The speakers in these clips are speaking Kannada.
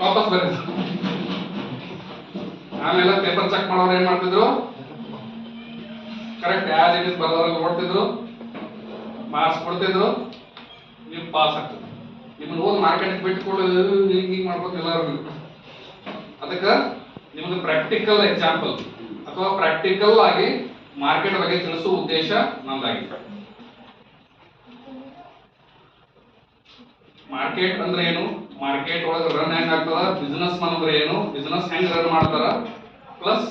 ವಾಪಸ್ ಬರೀ. ಆಮೇಲೆ ಪೇಪರ್ ಚೆಕ್ ಮಾಡೋರು ಏನ್ ಮಾಡ್ತಿದ್ರು, ಕರೆಕ್ಟ್ ಆಸ್ ಇಟ್ ಇಸ್ ಬರೋದ್ರಲ್ಲಿ ನೋಡ್ತಿದ್ರು, ಮಾರ್ಕ್ಸ್ ಕೊಡ್ತಿದ್ರು, ನೀವು ಪಾಸ್ ಆಗ್ತದೆ. ನಿಮ್ಮನ್ನ ಹೋಗಿ ಮಾರ್ಕೆಟ್ ಬಿಟ್ಕೊಂಡು ಹಿಂಗ್ ಮಾಡ್ಬೋದು ಎಲ್ಲರೂ. ಅದಕ್ಕೆ ನಿಮಗೆ ಪ್ರಾಕ್ಟಿಕಲ್ ಎಕ್ಸಾಂಪಲ್ ಅಥವಾ ಪ್ರಾಕ್ಟಿಕಲ್ ಆಗಿ ಮಾರ್ಕೆಟ್ ಬಗ್ಗೆ ತಿಳಿಸುವ ಉದ್ದೇಶ ನಮ್ದಾಗಿದೆ. ಮಾರ್ಕೆಟ್ ಅಂದ್ರೆ ಏನು, ಮಾರ್ಕೆಟ್ ಒಳಗೆ ರನ್ ಹೆಂಗ್ ಆಗ್ತದ, ಬಿಸ್ನೆಸ್ ಅಂದ್ರೆ ಏನು, ಬಿಸ್ನೆಸ್ ಹೆಂಗ್ ರನ್ ಮಾಡ್ತಾರ, ಪ್ಲಸ್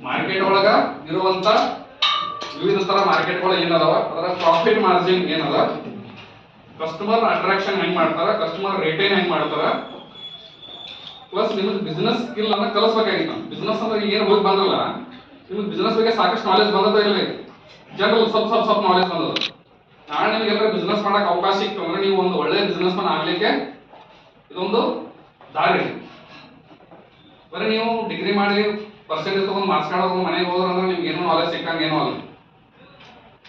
ಮಾರ್ಕೆಟ್ ಒಳಗ ಇರುವಂತ ವಿವಿಧ ತರ ಮಾರ್ಕೆಟ್ಗಳು ಏನದಾವ, ಅದರ ಪ್ರಾಫಿಟ್ ಮಾರ್ಜಿನ್ ಏನದ, ಕಸ್ಟಮರ್ ಅಟ್ರಾಕ್ಷನ್ ಹೆಂಗ್ ಮಾಡ್ತಾರ, ಕಸ್ಟಮರ್ ರಿಟೈನ್ ಹೆಂಗ್ ಮಾಡ್ತಾರ, ಪ್ಲಸ್ ನಿಮಗೆ ಬಿಸ್ನೆಸ್ ಸ್ಕಿಲ್ ಅನ್ನ ಕಲಿಸಬೇಕಾಗಿತ್ತು. ಬಿಸ್ನೆಸ್ ಅಂದ್ರೆ ಏನು ಹೋಗಿ ಬಂದ್ರಲ್ಲ, ನಿಮಗೆ ಬಿಸ್ನೆಸ್ ಬಗ್ಗೆ ಸಾಕಷ್ಟು ನಾಲೆಜ್ ಬಂದದ ಇಲ್ಲ, ಜನರಲ್ ಸ್ವಲ್ಪ ನಾಲೆಜ್ ಬಂದದ. ನಾಳೆ ನಿಮಗೆಲ್ಲರೂ ಬಿಸ್ನೆಸ್ ಮಾಡಕ್ ಅವಕಾಶ ಸಿಕ್ತು ಅಂದ್ರೆ ನೀವು ಒಂದು ಒಳ್ಳೆ ಬಿಸ್ನೆಸ್ ಮನ್ ಆಗ್ಲಿಕ್ಕೆ ಇದೊಂದು ದಾರಿ. ಬರೀ ನೀವು ಡಿಗ್ರಿ ಮಾಡಿ ಪರ್ಸೆಂಟೇಜ್ ತಗೊಂಡು ಮಾರ್ಕ್ಸ್ ಕಾರ್ಡ್ ತಗೊಂಡು ಮನೆಗೆ ಹೋದ್ರ ಅಂದ್ರೆ ನಿಮ್ಗೆ ಏನೋ ನಾಲೆಜ್ ಸಿಕ್ಕಂಗೆ ಏನೋ ಅಲ್ಲ,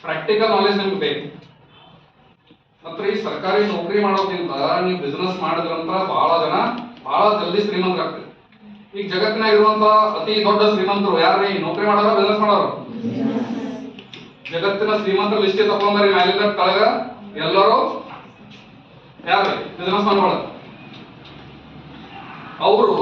ಪ್ರಾಕ್ಟಿಕಲ್ ನಾಲೆಜ್ ನಿಮ್ಗೆ ಬೇಕು. ಮತ್ತೆ ಈ ಸರ್ಕಾರಿ ನೌಕರಿ ಮಾಡೋದ್ರಿಂದ ನೀವು ಬಿಸ್ನೆಸ್ ಮಾಡಿದ್ರಂತ ಬಹಳ ಜನ ಬಹಳ ಜಲ್ದಿ ಶ್ರೀಮಂತರಾಗ್ತದೆ. ಈಗ ಜಗತ್ತಿನಾಗ ಇರುವಂತ ಅತಿ ದೊಡ್ಡ ಶ್ರೀಮಂತರು ಯಾರ್ರೀ? ನೌಕರಿ ಮಾಡೋರ, ಬಿಸ್ನೆಸ್ ಮಾಡೋರು? ಜಗತ್ತಿನ ಶ್ರೀಮಂತರ ಲಿಸ್ಟ್ ತಗೊಂಡ್ಬರಿ ಮ್ಯಾಲಿಂದ ಕೆಳಗ ಎಲ್ಲರೂ ಯಾರ್ರಿ? ಬಿಸ್ನೆಸ್ ಮಾಡ್ಕೊಳ್ಳ. ಅವರು